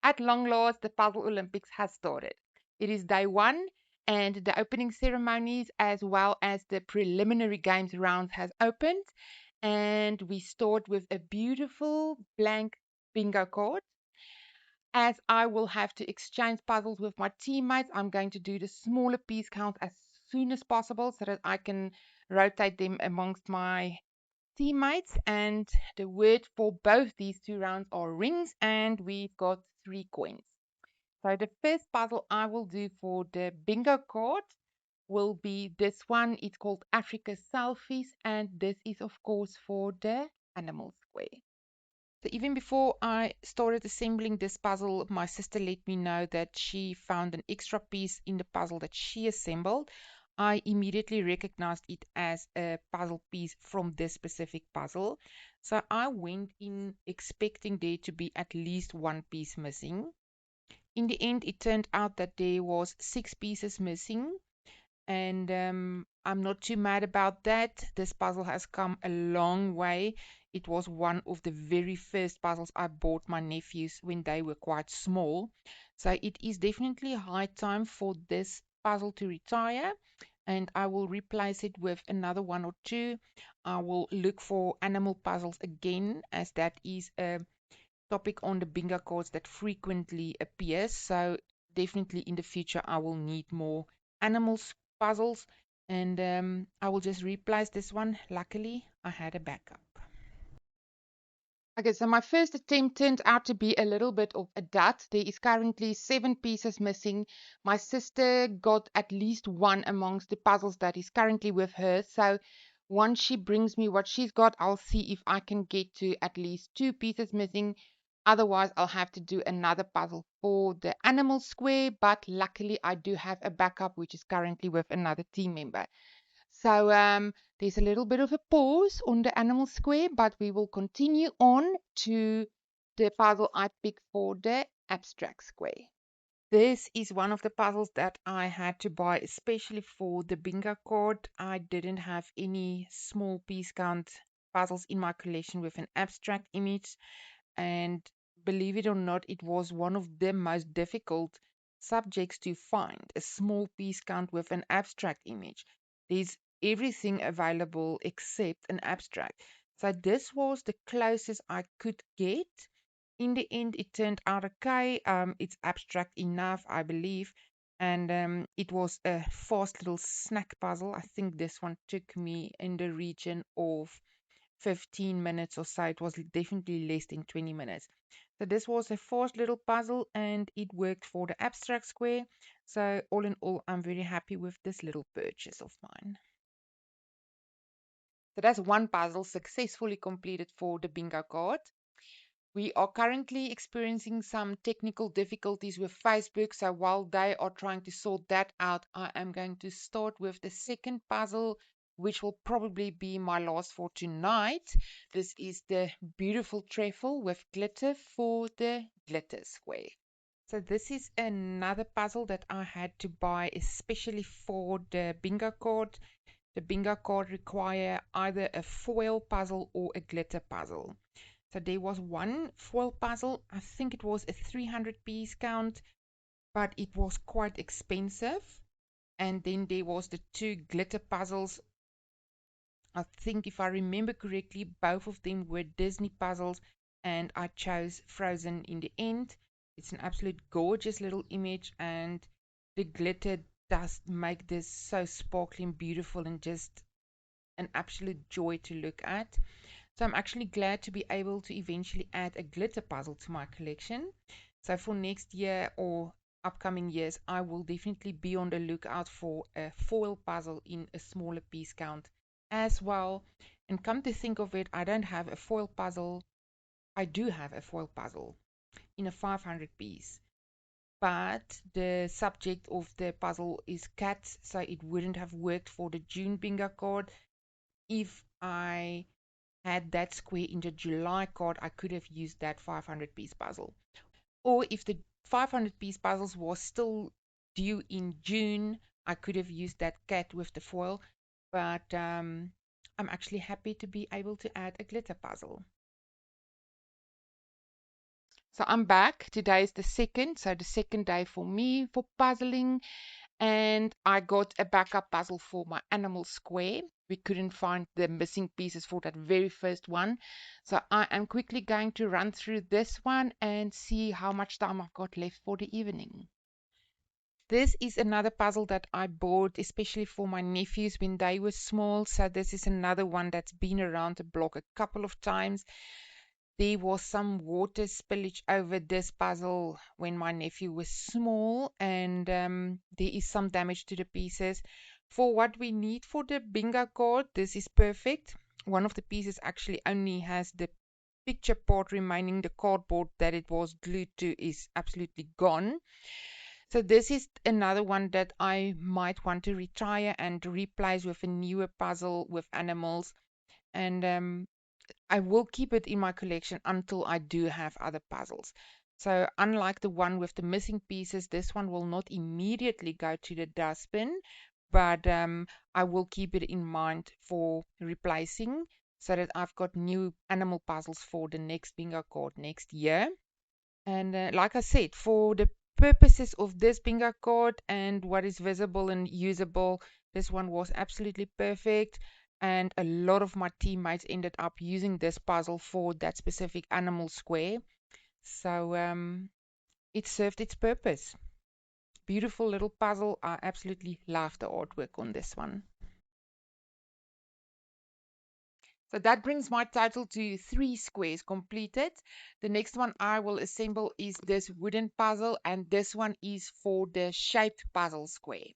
At long last, the Puzzle Olympics has started. It is day one, and the opening ceremonies as well as the preliminary games rounds has opened. And we start with a beautiful blank bingo card. As I will have to exchange puzzles with my teammates, I'm going to do the smaller piece count as soon as possible so that I can rotate them amongst my teammates. And the word for both these two rounds are rings, and we've got 3 coins. So the first puzzle I will do for the bingo card will be this one. It's called Africa Selfies, and this is, of course, for the animal square. So even before I started assembling this puzzle, my sister let me know that she found an extra piece in the puzzle that she assembled. I immediately recognized it as a puzzle piece from this specific puzzle. So I went in expecting there to be at least one piece missing. In the end, it turned out that there was 6 pieces missing, and I'm not too mad about that. This puzzle has come a long way. It was one of the very first puzzles I bought my nephews when they were quite small. So it is definitely high time for this puzzle to retire, and I will replace it with another one or two. I will look for animal puzzles again, as that is a topic on the bingo cards that frequently appears. So definitely in the future, I will need more animals puzzles, and I will just replace this one. Luckily, I had a backup. Okay, so my first attempt turned out to be a little bit of a dud. There is currently 7 pieces missing. My sister got at least one amongst the puzzles that is currently with her. So once she brings me what she's got, I'll see if I can get to at least 2 pieces missing. Otherwise, I'll have to do another puzzle for the animal square. But luckily, I do have a backup, which is currently with another team member. So there's a little bit of a pause on the animal square, but we will continue on to the puzzle I picked for the abstract square. This is one of the puzzles that I had to buy, especially for the bingo card. I didn't have any small piece count puzzles in my collection with an abstract image, and believe it or not, it was one of the most difficult subjects to find a small piece count with an abstract image. There's everything available except an abstract. So this was the closest I could get. In the end, it turned out okay. It's abstract enough, I believe. And it was a fast little snack puzzle. I think this one took me in the region of 15 minutes or so. It was definitely less than 20 minutes. So this was a fast little puzzle, and it worked for the abstract square. So all in all, I'm very happy with this little purchase of mine. So that's one puzzle successfully completed for the bingo card. We are currently experiencing some technical difficulties with Facebook, so while they are trying to sort that out, I am going to start with the second puzzle, which will probably be my last for tonight. This is the beautiful trefoil with glitter for the glitter square. So this is another puzzle that I had to buy especially for the bingo card. The bingo card require either a foil puzzle or a glitter puzzle. So there was one foil puzzle, I think it was a 300 piece count, but it was quite expensive. And then there was the 2 glitter puzzles. I think if I remember correctly, both of them were Disney puzzles, and I chose Frozen in the end. It's an absolute gorgeous little image, and the glitter does make this so sparkly and beautiful and just an absolute joy to look at. So I'm actually glad to be able to eventually add a glitter puzzle to my collection. So for next year or upcoming years, I will definitely be on the lookout for a foil puzzle in a smaller piece count as well. And come to think of it, I don't have a foil puzzle. I do have a foil puzzle in a 500 piece. But the subject of the puzzle is cats, so it wouldn't have worked for the June bingo card. If I had that square in the July card, I could have used that 500 piece puzzle. Or if the 500 piece puzzles was still due in June, I could have used that cat with the foil. But I'm actually happy to be able to add a glitter puzzle. So I'm back. Today is the second, so the second day for me for puzzling, and I got a backup puzzle for my animal square. We couldn't find the missing pieces for that very first one. So I am quickly going to run through this one and see how much time I've got left for the evening. This is another puzzle that I bought especially for my nephews when they were small. So this is another one that's been around the block a couple of times. There was some water spillage over this puzzle when my nephew was small, and there is some damage to the pieces. For what we need for the bingo card, this is perfect. One of the pieces actually only has the picture part remaining. The cardboard that it was glued to is absolutely gone. So this is another one that I might want to retire and replace with a newer puzzle with animals. And I will keep it in my collection until I do have other puzzles. So unlike the one with the missing pieces, this one will not immediately go to the dustbin, but I will keep it in mind for replacing so that I've got new animal puzzles for the next bingo card next year. And like I said, for the purposes of this bingo card and what is visible and usable, this one was absolutely perfect. And a lot of my teammates ended up using this puzzle for that specific animal square. So it served its purpose. Beautiful little puzzle. I absolutely love the artwork on this one. So that brings my total to 3 squares completed. The next one I will assemble is this wooden puzzle, and this one is for the shaped puzzle square.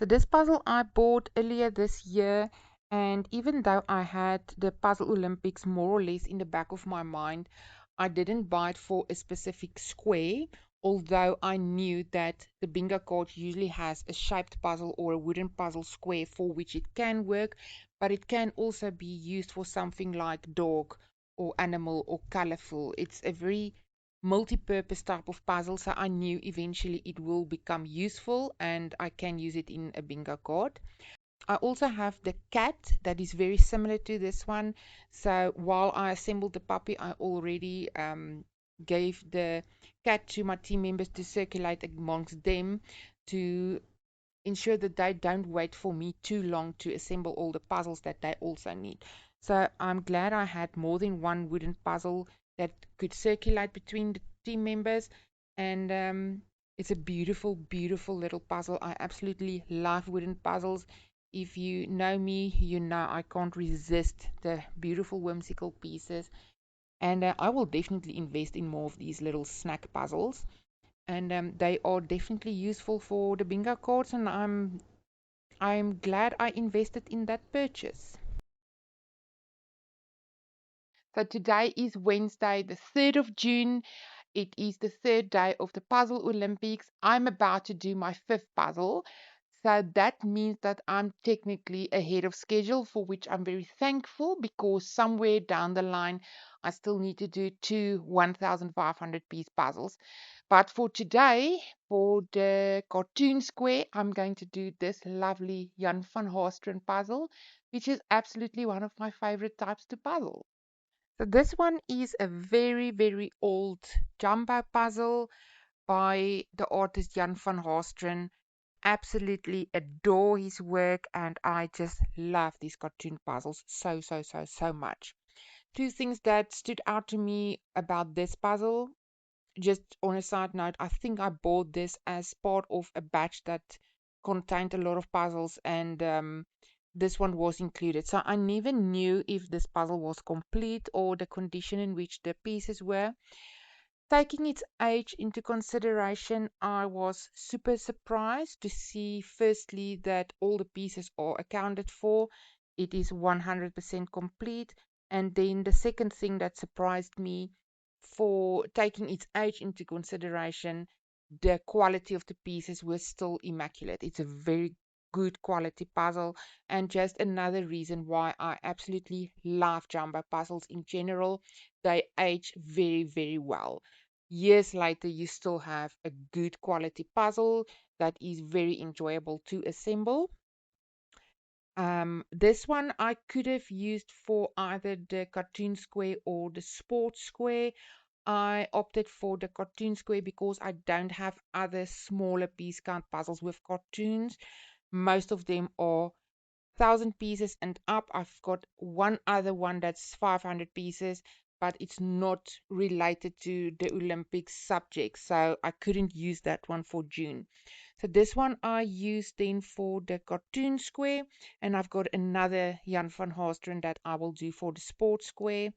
So this puzzle I bought earlier this year, and even though I had the Puzzle Olympics more or less in the back of my mind, I didn't buy it for a specific square, although I knew that the bingo card usually has a shaped puzzle or a wooden puzzle square for which it can work, but it can also be used for something like dog or animal or colorful. It's a very multi-purpose type of puzzle, so I knew eventually it will become useful and I can use it in a bingo card. I also have the cat that is very similar to this one. So while I assembled the puppy, I already gave the cat to my team members to circulate amongst them to ensure that they don't wait for me too long to assemble all the puzzles that they also need. So I'm glad I had more than one wooden puzzle that could circulate between the team members. And it's a beautiful, beautiful little puzzle. I absolutely love wooden puzzles. If you know me, you know I can't resist the beautiful, whimsical pieces. And I will definitely invest in more of these little snack puzzles. And they are definitely useful for the bingo cards, and I'm glad I invested in that purchase. So today is Wednesday, the 3rd of June. It is the third day of the Puzzle Olympics. I'm about to do my fifth puzzle. So that means that I'm technically ahead of schedule, for which I'm very thankful because somewhere down the line, I still need to do two 1,500 piece puzzles. But for today, for the cartoon square, I'm going to do this lovely Jan van Haasteren puzzle, which is absolutely one of my favorite types to puzzle. So this one is a very, very old jumbo puzzle by the artist Jan van Haasteren. Absolutely adore his work, and I just love these cartoon puzzles so, so, so, so much. Two things that stood out to me about this puzzle. Just on a side note, I think I bought this as part of a batch that contained a lot of puzzles, and this one was included. So I never knew if this puzzle was complete or the condition in which the pieces were. Taking its age into consideration, I was super surprised to see, firstly, that all the pieces are accounted for. It is 100% complete. And then the second thing that surprised me, for taking its age into consideration, the quality of the pieces was still immaculate. It's a very good quality puzzle, and just another reason why I absolutely love jumbo puzzles in general. They age very, very well. Years later, you still have a good quality puzzle that is very enjoyable to assemble. This one I could have used for either the cartoon square or the sports square. I opted for the cartoon square because I don't have other smaller piece count puzzles with cartoons. Most of them are 1,000 pieces and up. I've got one other one that's 500 pieces, but it's not related to the Olympic subject, so I couldn't use that one for June. So this one I used then for the cartoon square, and I've got another Jan van Haasteren that I will do for the sports square,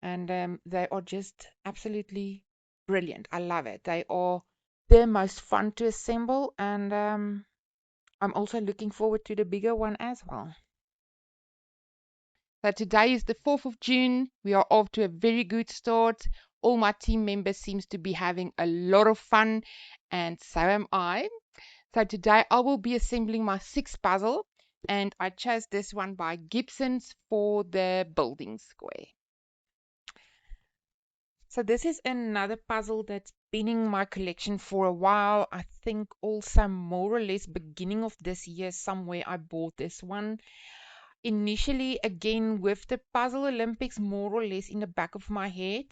and they are just absolutely brilliant. I love it. They are the most fun to assemble, and I'm also looking forward to the bigger one as well. So today is the 4th of June. We are off to a very good start. All my team members seems to be having a lot of fun, and so am I. So today I will be assembling my sixth puzzle, and I chose this one by Gibson's for the building square. So this is another puzzle that's been in my collection for a while. I think also more or less beginning of this year somewhere I bought this one. Initially, again, with the Puzzle Olympics more or less in the back of my head,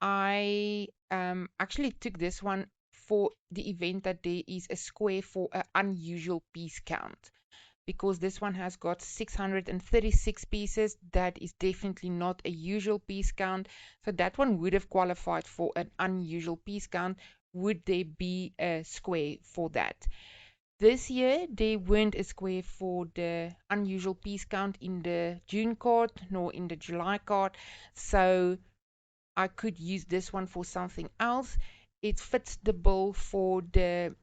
I actually took this one for the event that there is a square for an unusual piece count. Because this one has got 636 pieces, that is definitely not a usual piece count. So that one would have qualified for an unusual piece count. Would there be a square for that? This year, they weren't a square for the unusual piece count in the June card nor in the July card, so I could use this one for something else. It fits the bill for the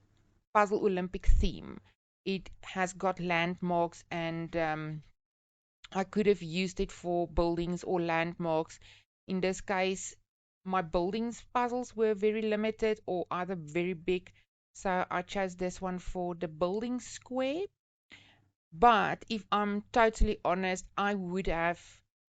Puzzle Olympic theme. It has got landmarks, and I could have used it for buildings or landmarks. In this case, my buildings puzzles were very limited or either very big, so I chose this one for the building square. But if I'm totally honest, I would have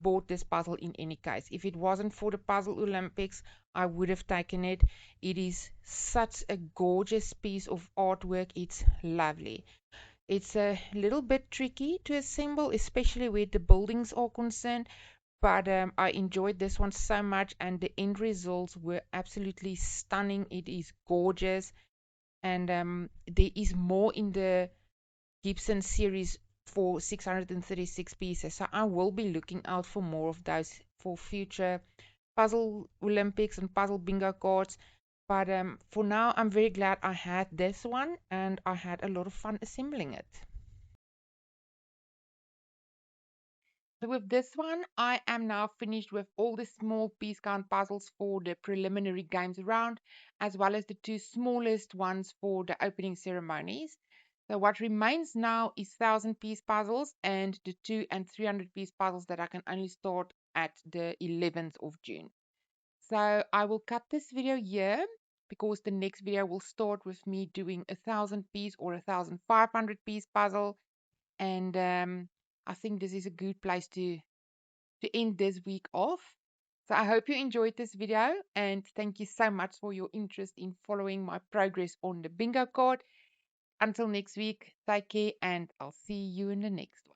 bought this puzzle in any case. If it wasn't for the Puzzle Olympics, I would have taken it. It is such a gorgeous piece of artwork. It's lovely. It's a little bit tricky to assemble, especially where the buildings are concerned, but I enjoyed this one so much, and the end results were absolutely stunning. It is gorgeous, and there is more in the Gibson series for 636 pieces, so I will be looking out for more of those for future Puzzle Olympics and Puzzle Bingo cards. But for now, I'm very glad I had this one, and I had a lot of fun assembling it. So with this one, I am now finished with all the small piece count puzzles for the preliminary games round, as well as the two smallest ones for the opening ceremonies. So what remains now is 1,000 piece puzzles and the 2 and 300 piece puzzles that I can only start at the 11th of June. So I will cut this video here because the next video will start with me doing 1,000 piece or 1,500 piece puzzle, and I think this is a good place to end this week off. So I hope you enjoyed this video, and thank you so much for your interest in following my progress on the bingo card. Until next week, take care, and I'll see you in the next one.